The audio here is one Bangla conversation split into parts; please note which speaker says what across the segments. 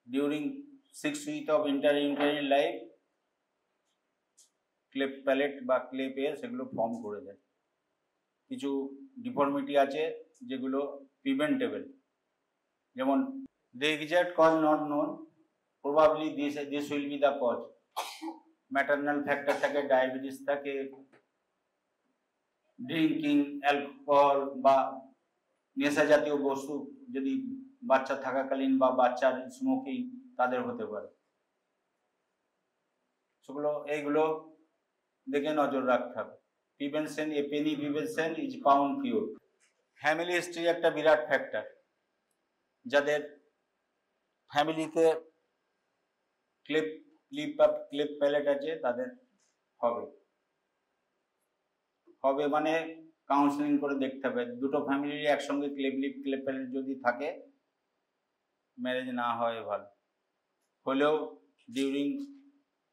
Speaker 1: During 6 week of intrauterine life cleft palate বা ক্লেপের সেগুলো ফর্ম করে দেয়। কিছু ডিফর্মিটি আছে যেগুলো প্রিভেন্টেবল, যেমন the exact cause not known, probably this will be the cause. Maternal factor থাকে, ডায়াবেটিস থাকে, ড্রিঙ্কিং অ্যালকোহল বা নেশা জাতীয় বস্তু যদি বাচ্চা থাকাকালীন বা বাচ্চার স্মোকিং তাদের হতে পারে। সেগুলো এইগুলো দেখে নজর রাখতে হবে। Prevention, a penny prevention is pound cure. Family history একটা বিরাট ফ্যাক্টর। যাদের ফ্যামিলিতে ক্লেপ লিপ বা ক্লেপ প্যালেট আছে তাদের হবে মানে কাউন্সিলিং করে দেখতে হবে। দুটো ফ্যামিলির একসঙ্গে ক্লেপ লিপ ক্লেপ প্যালেট যদি থাকে ম্যারেজ না হয় ভালো। হলেও ডিউরিং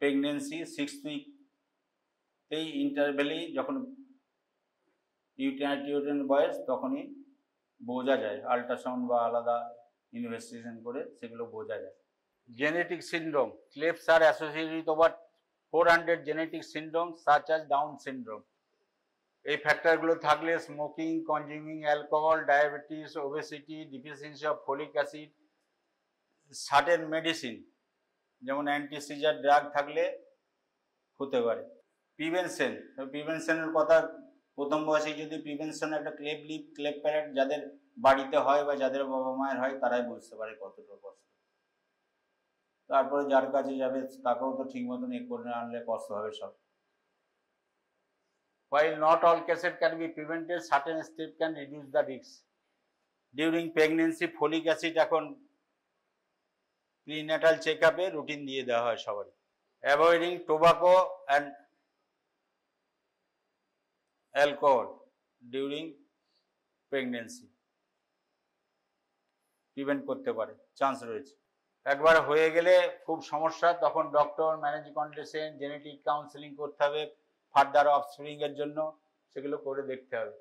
Speaker 1: প্রেগনেন্সি 6 উইক এই ইন্টারভ্যালেই যখন ইউটেরিন বয়স তখনই বোঝা যায়, আল্ট্রাসাউন্ড বা আলাদা ইনভেস্টিগেশন করে সেগুলো বোঝা যায়। Genetic syndrome, clefts are associated with over 400 genetic syndrome such as Down syndrome. এই ফ্যাক্টরগুলো থাকলে smoking, consuming alcohol, diabetes, obesity, deficiency of folic acid, certain medicine যেমন অ্যান্টিসিজার ড্রাগ থাকলে হতে পারে। প্রিভেনশনের কথা, প্রথম বয়সে যদি প্রিভেনশন একটা ক্লেপ লিপ ক্লেপ প্যালেট যাদের বাড়িতে হয় বা যাদের বাবা মায়ের হয় তারাই বুঝতে পারে কতটা কষ্ট। তারপরে যার কাছে যাবে তাকেও তো ঠিক মতন করে আনলে কষ্ট হবে সব। While not all cases can be prevented, certain steps can reduce the risk. During pregnancy, folic acid এখন প্রিন্যাটাল চেকআপে রুটিন দিয়ে দেওয়া হয় সবারই। Avoiding tobacco and alcohol during pregnancy prevent করতে পারে, চান্স রয়েছে। একবার হয়ে গেলে খুব সমস্যা, তখন doctor, manage condition, genetic counselling করতে হবে ফার্দার অফস্প্রিং এর জন্য, সেগুলো করে দেখতে হবে।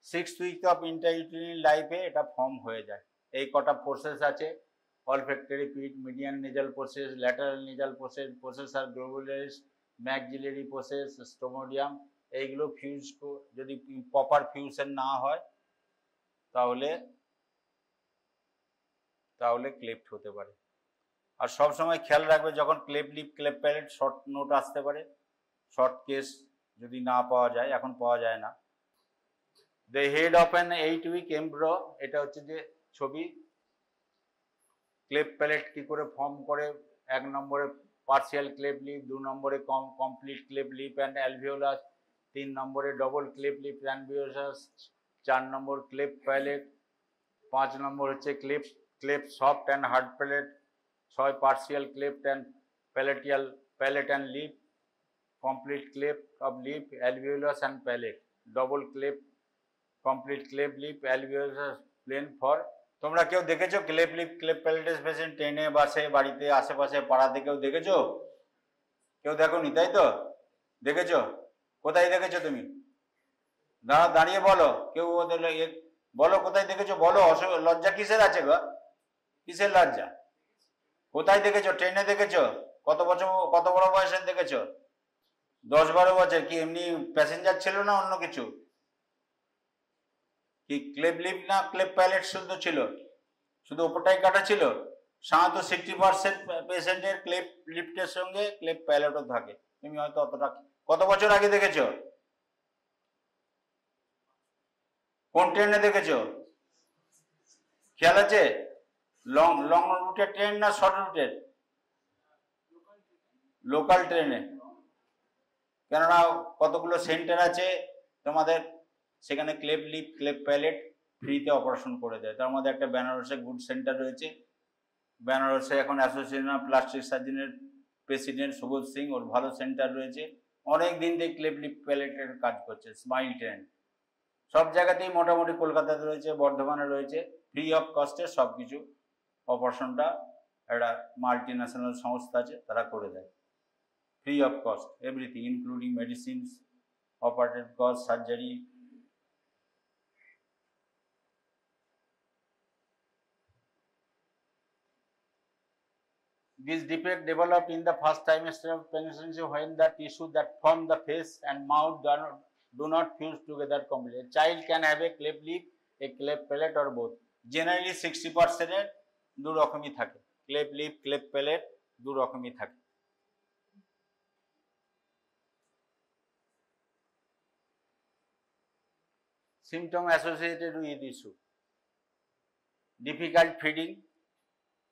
Speaker 1: 6 উইক অফ ইন্টারইউটেরিন লাইফে এটা ফর্ম হয়ে যায়। এই কটা প্রসেস আছে, olfactory pit, median nasal process, lateral nasal process, processus globularis, maxillary process, stomodeum. এইগুলো ফিউজ যদি প্রপার ফিউশন না হয় তাহলে ক্লেপ্ট হতে পারে। আর সবসময় খেয়াল রাখবে যখন ক্লেপ লিপ ক্লেপ প্যালেট শর্ট নোট আসতে পারে, শর্ট কেস যদি না পাওয়া যায়, এখন পাওয়া যায় না। The head of an 8 week embryo, এটা হচ্ছে যে ছবি। ক্লেপ প্যালেট কি করে ফর্ম করে, 1 নম্বরে পার্সিয়াল ক্লেপ লিপ, 2 নম্বরে complete cleft lip and alveolus, 3 নম্বরে double cleft lip alveolus, 4 number cleft palate, 5 number হচ্ছে cleft soft and hard palate, 6 partial cleft and palate and lip, complete cleft of lip, alveolus and palate, double cleft, complete cleft lip, alveolus plain for. তোমরা কেউ দেখেছো ক্লেপ লিপ ক্লেপ প্যালেটিস পেশেন্ট ট্রেনে, বাসে, বাড়িতে, আশেপাশে, পাড়াতে কেউ দেখেছো? কেউ দেখোনি, তাই তো? দেখেছো? কোথায় দেখেছো তুমি? দাঁড়িয়ে বলো, কেউ ওদের বলো কোথায় দেখেছো, বলো। লজ্জা কিসের আছে গো? কিসের লজ্জা? কোথায় দেখেছো? ট্রেনে দেখেছো? কত বড় বয়সের দেখেছো? 10-12 বছর? কি এমনি প্যাসেঞ্জার ছিল না অন্য কিছু? কি ক্লেপ লিপ না ক্লেপ প্যালেট শুধু ছিল? শুধু ওপরটাই কাটা ছিল? সাধারণত 60% পেশেন্টের ক্লেপ লিফটের সঙ্গে ক্লেপ প্যালেটও থাকে। তুমি হয়তো অতটা, কত বছর আগে দেখেছো? কোন ট্রেনে দেখেছো? খেয়াল আছে? লং রুটের ট্রেন না শর্ট রুটের? লোকাল ট্রেনে। কেননা কতগুলো সেন্টার আছে তোমাদের, সেখানে ক্লেপ লিপ ক্লেপ প্যালেট ফ্রিতে অপারেশন করে দেয়। তার মধ্যে একটা বেনারসে গুড সেন্টার রয়েছে। বেনারসে এখন অ্যাসোসিয়েশন অফ প্লাস্টিক সার্জনের প্রেসিডেন্ট সুবোধ সিং, ওর ভালো সেন্টার রয়েছে, অনেক দিন থেকে ক্লেপ লিপ প্যালেটের কাজ করছে। স্মাইল ট্রেন সব জায়গাতেই মোটামুটি, কলকাতাতে রয়েছে, বর্ধমানে রয়েছে, ফ্রি অফ কস্টে সব কিছু অপারেশনটা একটা মাল্টি ন্যাশনাল সংস্থা আছে, তারা করে দেয় free of cost, everything including medicines, operative cost, surgery. This defect developed in the first trimester of pregnancy when the tissue that form the face and mouth do not fuse together completely. A child can have a cleft lip, a cleft palate or both. Generally 60% এর দু রকমই থাকে, cleft lip, cleft palate দু রকমই থাকে। Symptom associated with issue: difficult feeding,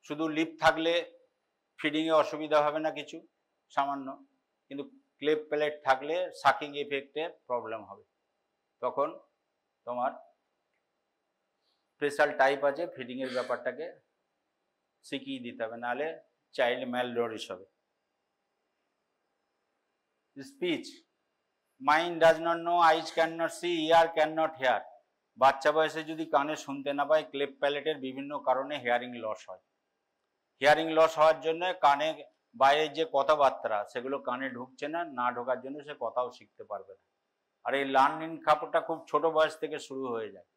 Speaker 1: শুধু লিপ থাকলে ফিডিং এ অসুবিধা হবে না কিছু সামান্য, কিন্তু ক্লেফট প্যালেট থাকলে সাকিং এফেক্টে প্রবলেম হবে, তখন তোমার স্পেশাল টাইপ আছে, ফিডিং এর ব্যাপারটাকে শিখিয়ে দিতে হবে, নাহলে চাইল্ড ম্যালনোরিশ হবে। Speech: mind does not know, eyes can not see, ear can not hear. বাচ্চা বয়সে যদি কানে শুনতে না পায়, ক্লেফট প্যালেটের বিভিন্ন কারণে হেয়ারিং লস হয়। হিয়ারিং লস হওয়ার জন্য কানে বাইরের যে কথাবার্তা সেগুলো কানে ঢুকছে না, না ঢোকার জন্য সে কথাও শিখতে পারবে না। আর এই লার্নিং খাপটা খুব ছোট বয়স থেকে শুরু হয়ে যায়,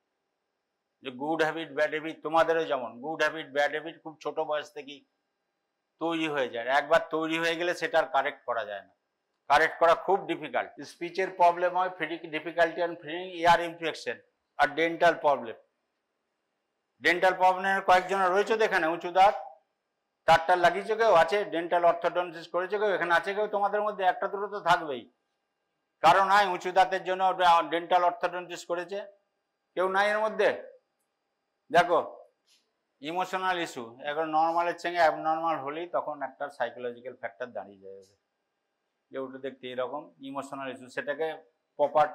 Speaker 1: যে গুড হ্যাবিট ব্যাড হ্যাবিট, তোমাদেরও যেমন গুড হ্যাবিট ব্যাড হ্যাবিট খুব ছোট বয়স থেকেই তৈরি হয়ে যায়। একবার তৈরি হয়ে গেলে সেটা আর কারেক্ট করা যায় না, কারেক্ট করা খুব ডিফিকাল্ট। স্পিচের প্রবলেম হয়, feeding difficulty and feeding, ear infection আর ডেন্টাল প্রবলেম। ডেন্টাল প্রবলেমের কয়েকজনের রয়েছে এখানে, উঁচু দাঁত, তারটা লাগিয়েছে কেউ, আছে ডেন্টাল অর্থোডন্টিস করেছে কেউ, এখানে আছে কেউ, তোমাদের মধ্যে একটা দুটো তো থাকবেই, কারণ নাই উঁচু দাঁতের জন্য ডেন্টাল অর্থোডন্টিস করেছে, কেউ নাই এর মধ্যে? দেখো, ইমোশনাল ইস্যু, এখন নর্মালের সঙ্গে অ্যাবনর্মাল হলেই তখন একটা সাইকোলজিক্যাল ফ্যাক্টর দাঁড়িয়ে যায়, যে ওটা দেখতে এরকম ইমোশনাল ইস্যু, সেটাকে প্রপার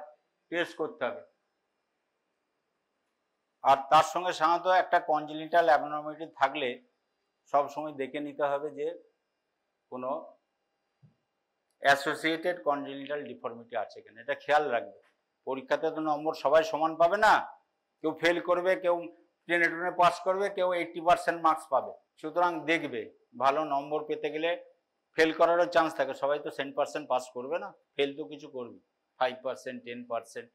Speaker 1: টেস্ট করতে হবে। আর তার সঙ্গে সাধারণত একটা কনজেনিটাল অ্যাবনর্মালিটি থাকলে সব সময় দেখে নিতে হবে যে কোনো অ্যাসোসিয়েটেড কনজেনিটাল ডিফর্মিটি আছে কিনা, এটা খেয়াল রাখবে। পরীক্ষাতে তো নম্বর সবাই সমান পাবে না, কেউ ফেল করবে, কেউ টেনে টুনে পাস করবে, কেউ 80% মার্কস পাবে। সুতরাং দেখবে, ভালো নম্বর পেতে গেলে ফেল করারও চান্স থাকে, সবাই তো 100% পাস করবে না, ফেল তো কিছু করবে 5%, 10%।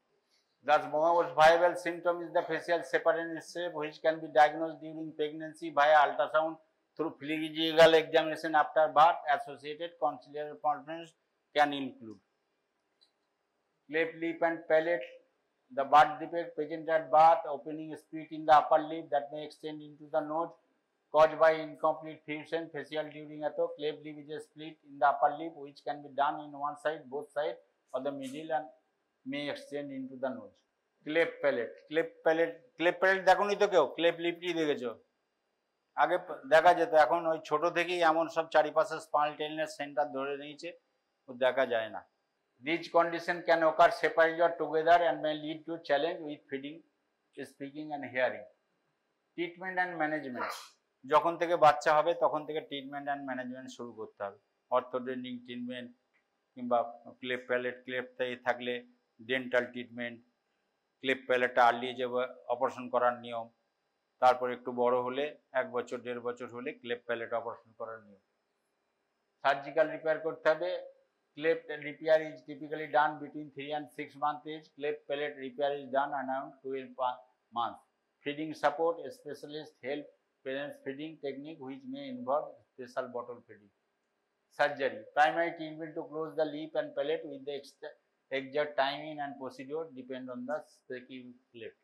Speaker 1: The most viable symptom is the facial separation shape, which can be diagnosed during pregnancy via ultrasound through physical examination after birth. Associated considerable problems can include cleft lip and palate, the birth defect present at birth, opening split in the upper lip that may extend into the nose, caused by incomplete fusion facial during echo. Cleft lip is a split in the upper lip which can be done in one side, both sides, or the middle, and may extend into the nose. Cleft palate, cleft palate দেখোনি তো কেউ, ক্লেফট লিপটি দেখেছো? আগে দেখা যেত, এখন ওই ছোট থেকেই এমন সব চারিপাশে স্পাইনাল সেন্টার ধরে নিয়েছে, ও দেখা যায় না। These condition can occur separately or together and may lead to challenge with feeding, speaking and hearing. Treatment and management: যখন থেকে বাচ্চা হবে তখন থেকে ট্রিটমেন্ট অ্যান্ড ম্যানেজমেন্ট শুরু করতে হবে। অর্থোডেন্টিক ট্রিটমেন্ট, কিংবা ক্লেফট প্যালেট থাকলে ডেন্টাল ট্রিটমেন্ট, ক্লেফট প্যালেটটা আর্লি যে অপারেশন করার নিয়ম, তারপর একটু বড় হলে 1 বছর 1.5 বছর হলে ক্লেফট প্যালেট অপারেশন করার নিয়ম। সার্জিক্যাল রিপেয়ার করতে হবে। Cleft repair is typically done between 3 and 6 months age. Cleft palate repair is done around 12 months. Feeding support: a specialist help parents feeding technique which may involve special bottle feeding. Surgery: primary treatment to close the lip and palate with the exact timing and procedure depend on the specific cleft.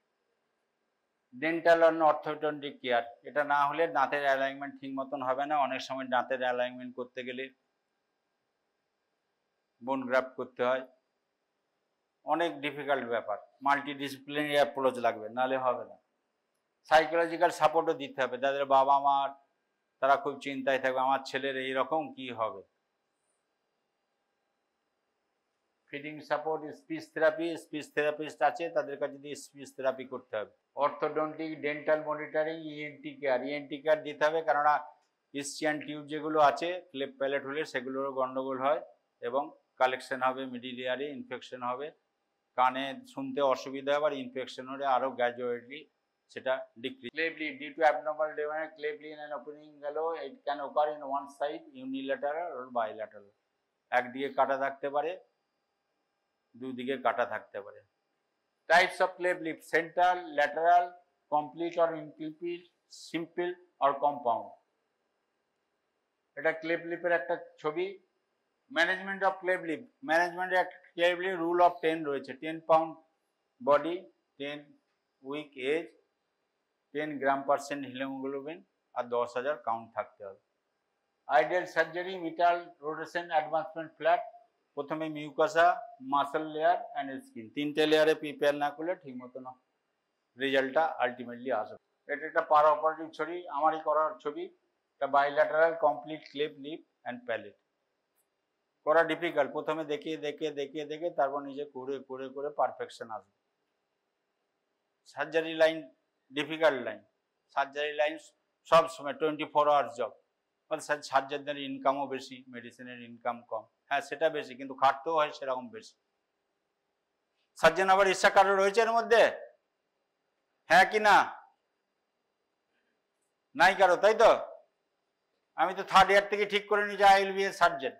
Speaker 1: Dental and orthodontic care: এটা না হলে দাঁতের অ্যালাইনমেন্ট ঠিক মতন হবে না, অনেক সময় দাঁতের অ্যালাইনমেন্ট করতে গেলে বোন গ্রাফট করতে হয়, অনেক ডিফিকাল্ট ব্যাপার, মাল্টিডিসিপ্লিনারি অ্যাপ্রোচ লাগবে, নাহলে হবে না। সাইকোলজিক্যাল সাপোর্টও দিতে হবে, তাদের বাবা মার, তারা খুব চিন্তায় থাকবে আমার ছেলের এইরকম কি হবে। Feeding support, speech therapy, speech therapist আছে, তাদের কাছে দিয়ে স্পিচ থেরাপি করতে হবে। Orthodontic dental monitoring, ENT care দিতে হবে, কেননা ইসচিয়ান টিউব যেগুলো আছে ক্লেফট প্যালেট হলে সেগুলোরও গন্ডগোল হয় এবং কালেকশন হবে, মিডিল ইয়ারে ইনফেকশন হবে, কানে শুনতে অসুবিধা হবে, আর ইনফেকশন হলে আরও গ্র্যাজুয়েটলি সেটা decrease. Cleft lip: due to abnormal development cleft lip and opening গেল, it can occur in one side, unilateral or bilateral. একদিকে কাটা থাকতে পারে, দুদিকে কাটা থাকতে পারে। Types of cleft lip: central, lateral, complete or incomplete, simple or compound. এটা ক্লেপ লিপের একটা ছবি। ম্যানেজমেন্ট অফ ক্লেপ লিপ, ম্যানেজমেন্টের একটা ক্লেপ লিপ রুল অফ 10 রয়েছে। 10 পাউন্ড বডি, 10 উইক এজ, 10 গ্রাম% হিমোগ্লোবিন আর 10,000 কাউন্ট থাকতে হবে। আইডিয়াল সার্জারি মিটাল রোটেশন অ্যাডভান্সমেন্ট ফ্ল্যাট, প্রথমে মিউকাসা, মাসল লেয়ার অ্যান্ড স্কিন, 3টে লেয়ারে প্রিপেয়ার না করলে ঠিক মতো না রেজাল্টটা আলটিমেটলি আসবে। এটা একটা পার অপারেটিভ ছবি, আমারই করার ছবি। এটা bilateral complete cleft lip and palate করা ডিফিকাল্ট। প্রথমে দেখে তারপর নিজে করে পারফেকশন আসবে। Surgery line difficult line, surgery line সব সময় 24 আওয়ার্স জব। সার্জারদের ইনকামও বেশি, মেডিসিনের ইনকাম কম, হ্যাঁ সেটা বেশি, কিন্তু খাটতেও হয় সেরকম বেশি। সার্জন আবার ইচ্ছা কারো রয়েছে এর মধ্যে, হ্যাঁ কি না? নাই কারো, তাই তো? আমি তো 3rd ইয়ার থেকে ঠিক করে নিয়েছি I will B A surgeon.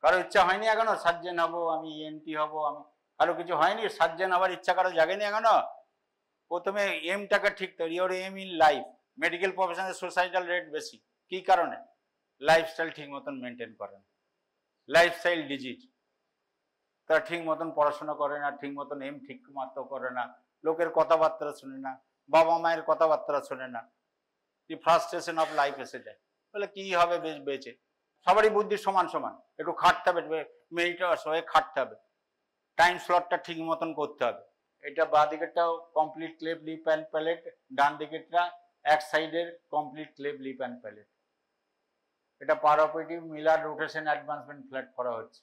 Speaker 1: কারো ইচ্ছা হয়নি এখনো সার্জন হবো, আমি ENT হবো, আমি কারো কিছু হয়নি সার্জন আবার ইচ্ছা কারো জাগেনি এখনো? প্রথমে এমটাকে ঠিক করি, your aim in life. Medical প্রফেশনে সুসাইডাল রেট বেশি, কি কারণে? লাইফস্টাইল ঠিক মতন মেনটেন করে না, লাইফস্টাইল ডিজিজ। তারা ঠিক মতন পড়াশোনা করে না, ঠিক মতন এম ঠিক মতো করে না, লোকের কথাবার্তা শোনে না, বাবা মায়ের কথাবার্তা শোনে না, ফ্রাস্ট্রেশন অফ লাইফ এসে যায়। বলে কি হবে বেঁচে? সবারই বুদ্ধি সমান সমান, একটু খাটতে হবে, মেরিটাস হয়ে খাটতে হবে, টাইম স্লটটা ঠিক মতন করতে হবে। এটা বাঁ দিকেরটাও complete cleft lip and palate, ডান দিকেরটা এক সাইডের complete cleft lip and palate. এটা per operative Millard rotation advancement flap করা হচ্ছে।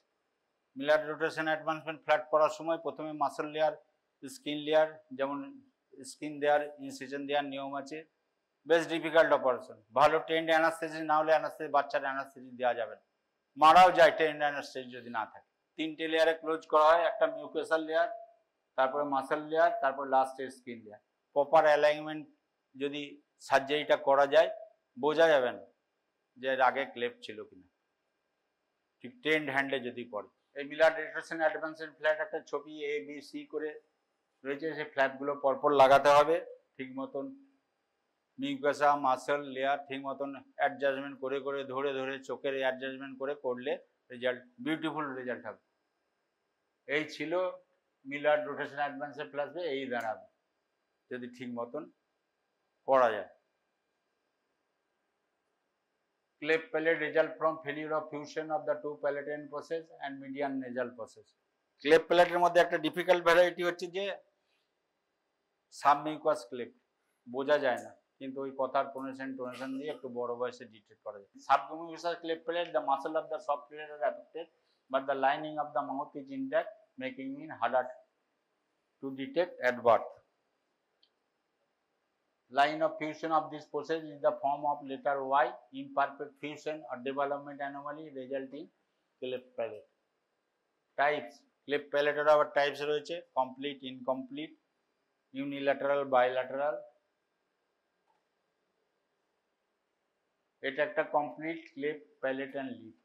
Speaker 1: মিলার রোটেশন অ্যাডভান্সমেন্ট ফ্ল্যাট করার সময় প্রথমে মাসল লেয়ার, স্কিন লেয়ার, যেমন স্কিন দেওয়ার ইনসিশন দেওয়ার নিয়ম আছে। বেশ ডিফিকাল্ট অপারেশন, ভালো ট্রেন্ড অ্যানাস্থেসিস না হলে বাচ্চার অ্যানাস্থেসিস দেওয়া যাবে না, মারাও যায় ট্রেন্ড অ্যানাস্থেসিস যদি না থাকে। 3টে লেয়ারে ক্লোজ করা হয়, একটা মিউকাসাল লেয়ার, তারপরে মাসল লেয়ার, তারপর লাস্টে স্কিন লেয়ার। প্রপার অ্যালাইনমেন্ট যদি সার্জারিটা করা যায় বোঝা যাবে না যে এর আগে ক্লেপ ছিল কিনা, ঠিক ট্রেন্ড হ্যান্ডে যদি পড়ে। এই মিলার রোটেশন অ্যাডভান্সমেন্ট ফ্ল্যাট একটা ছবি ABC করে রয়েছে, সেই ফ্ল্যাটগুলো পরপর লাগাতে হবে ঠিক মতন। মিউকাসা মাসল লেয়ার ঠিক মতন অ্যাডজাস্টমেন্ট করে ধরে চোখের অ্যাডজাস্টমেন্ট করে করলে রেজাল্ট বিউটিফুল রেজাল্ট হবে। এই ছিল মিলার রোটেশন অ্যাডভান্সমেন্ট ফ্ল্যাট, এই দাঁড়াবে যদি ঠিক মতন করা যায়। Cleft palate result from failure of fusion of the two palatine process and median nasal process. Cleft palate এর মধ্যে একটা ডিফিকাল্ট ভ্যারাইটি হচ্ছে যে সাবমিউকাস ক্লেফট, বোঝা যায় না, কিন্তু ওই কথার টোনেশন দিয়ে একটু বড় বয়সে ডিটেক্ট করা যায়। Submucous cleft palate, the muscle of the soft palate are affected, but the lining of the mouth is intact, making it harder to detect at birth. Line of fusion of this process is the form of letter Y, imperfect fusion or development anomaly resulting cleft palate. Types, cleft palate এর আবার টাইপস রয়েছে, কমপ্লিট, ইনকমপ্লিট, ইউনিল্যাটারাল, বাইল্যাটারাল। এটা একটা complete cleft palate and lip.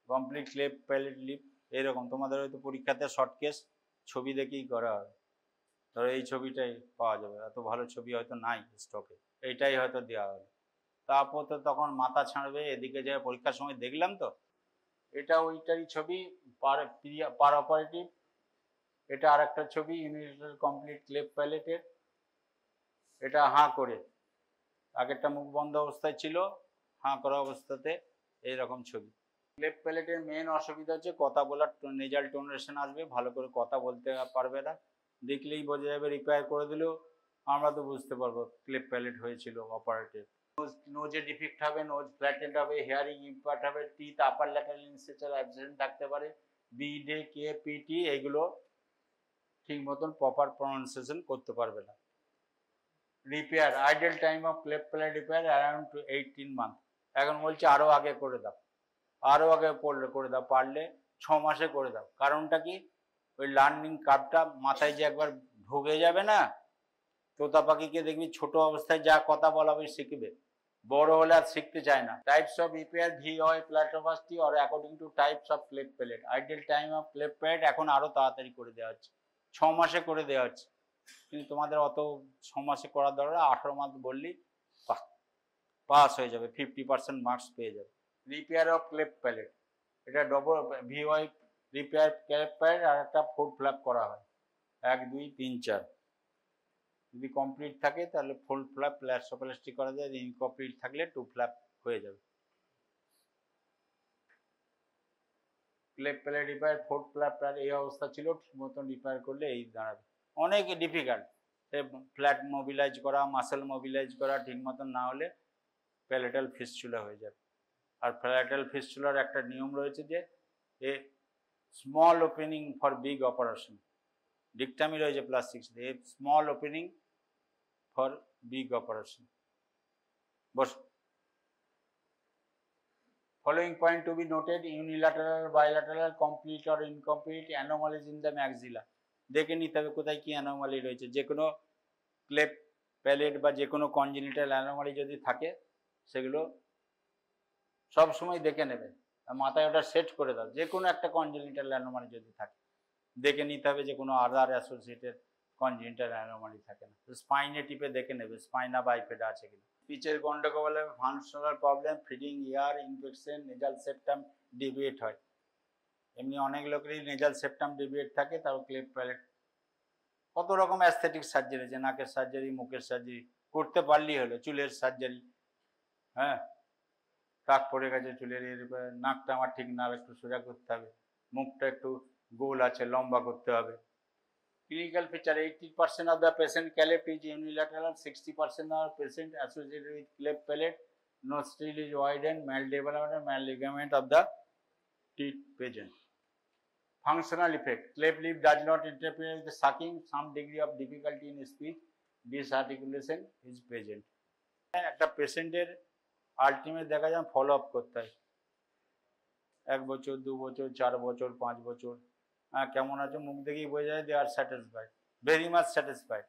Speaker 1: Complete cleft palate lip এরকম তোমাদের হয়তো পরীক্ষাতে শর্ট কেস ছবি দেখেই করা হবে। ধরো এই ছবিটাই পাওয়া যাবে, এত ভালো ছবি হয়তো নাই স্টকে, এইটাই হয়তো দেওয়া হবে। তারপর তো তখন মাথা ছাড়বে, এদিকে যায় পরীক্ষার সময় দেখলাম তো এটা ওইটারই ছবি, পার অপারেটিভ। এটা আর একটা ছবি ইউনিলেটারাল কমপ্লিট ক্লেফট প্যালেটের, এটা হাঁ করে, আগেরটা মুখ বন্ধ অবস্থায় ছিল, হাঁ করা অবস্থাতে এইরকম ছবি। ক্লেফট প্যালেটের মেন অসুবিধা হচ্ছে কথা বলার নেজাল টোনেশন আসবে, ভালো করে কথা বলতে পারবে না, দেখলেই বোঝা যাবে, রিপেয়ার করে দিলেও আমরা তো বুঝতে পারবো ক্লেফট প্যালেট হয়েছিল অপারেটিভ। নোজে ডিফেক্ট হবে, নোজ ফ্ল্যাটেন্ড হবে, হেয়ারিং ইম্পার্ট হবে, টিথ আপার ল্যাটারাল ইনসেচার অ্যাবসেন্ট থাকতে পারে, BD KPT এগুলো ঠিক মতন প্রপার প্রনাউন্সিয়েশন করতে পারবে না। Repair, ideal time of cleft palate repair around 18 month. এখন বলছে আরো আগে করে দাও, আরো আগে করে দাও, পারলে 6 মাসে করে দাও। কারণটা কি, ওই লার্নিং কার্ভটা মাথায় যে একবার ঢুকে যাবে না, তোতা পাখিকে দেখবি ছোট অবস্থায় যা কথা বলাবে শিখবে, বড় হলে আর শিখতে চায় না। Types of repair, VOI palatoplasty or according to types of cleft palate. Ideal time of cleft palate এখন আরো তাড়াতাড়ি করে দেওয়া হচ্ছে, 6 মাসে করে দেওয়া হচ্ছে, কিন্তু তোমাদের অত 6 মাসে করার দরকার, 18 মাস বললি পাস হয়ে যাবে, 50% মার্কস পেয়ে যাবে। রিপেয়ার অফ ক্লেফট প্যালেট, এটা double VY repair cleft palate, আর একটা 4 ফ্ল্যাপ করা হয়, 1 2 3 4। যদি কমপ্লিট থাকে তাহলে 4 ফ্ল্যাপ প্লাস্টোপ্লাস্টি করা যায়, ইনকমপ্লিট থাকলে 2 ফ্ল্যাপ হয়ে যাবে। ক্লেফট প্যালেট রিপেয়ার 4 ফ্ল্যাপ এই অবস্থা ছিল, ঠিক মতন রিপেয়ার করলে এই দাঁড়াবে। অনেক ডিফিকাল্ট, ফ্ল্যাট মোবিলাইজ করা, মাসেল মোবিলাইজ করা ঠিক মতন না হলে প্যালেটাল ফিস্চুলা হয়ে যাবে। আর প্যালেটাল ফিস্চুলার একটা নিয়ম রয়েছে যে a small opening for big operation, ডিকটামি রয়েছে +6, a small opening for big operation. বস following point to be noted: unilateral, bilateral, complete or incomplete anomalies in the maxilla। দেখে নিতে হবে কোথায় কি অ্যানোমালি রয়েছে। যে কোনো ক্লেফট প্যালেট বা যে কোনো কনজেনিটাল অ্যানোমালি যদি থাকে সেগুলো সব সময় দেখে নেবে, মাথায় ওটা সেট করে দাও। যে কোনো একটা কনজেনিটাল অ্যানোমালি যদি থাকে দেখে নিতে হবে যে কোনো আদার অ্যাসোসিয়েটেড কনজেনিটাল অ্যানোমালি থাকে না। স্পাইনে টিপে দেখে নেবে স্পাইনা বাইফেডা আছে কিনা। পিচের গন্ডগোল, functional problem, feeding, ear infection, nasal septum deviate হয়। এমনি অনেক লোকেরই নেজাল সেপ্টাম ডিভিয়েট থাকে, তাও ক্লেফট প্যালেট। কত রকম অ্যাস্থেটিক সার্জারি আছে, নাকের সার্জারি, মুখের সার্জারি করতে পারলেই হলো, চুলের সার্জারি, হ্যাঁ টাক পড়ে গেছে চুলের, এর নাকটা আমার ঠিক না, একটু সোজা করতে হবে, মুখটা একটু গোল আছে লম্বা করতে হবে। Clinical feature: 80% of the patient cleft is unilateral, 60% of patient associated with cleft palate, nostril is widened, maldevelopment, malligament of the teeth present. Functional effect: cleft lip does not interfere with the sucking, some degree of difficulty in speech, disarticulation is present. একটা পেশেন্টের আলটিমেট দেখা যায় ফলো আপ করতে হয়, 1 বছর 2 বছর 4 বছর 5 বছর, কেমন আছে মুখ দেখেই বোঝা যায়, they are satisfied, very much satisfied.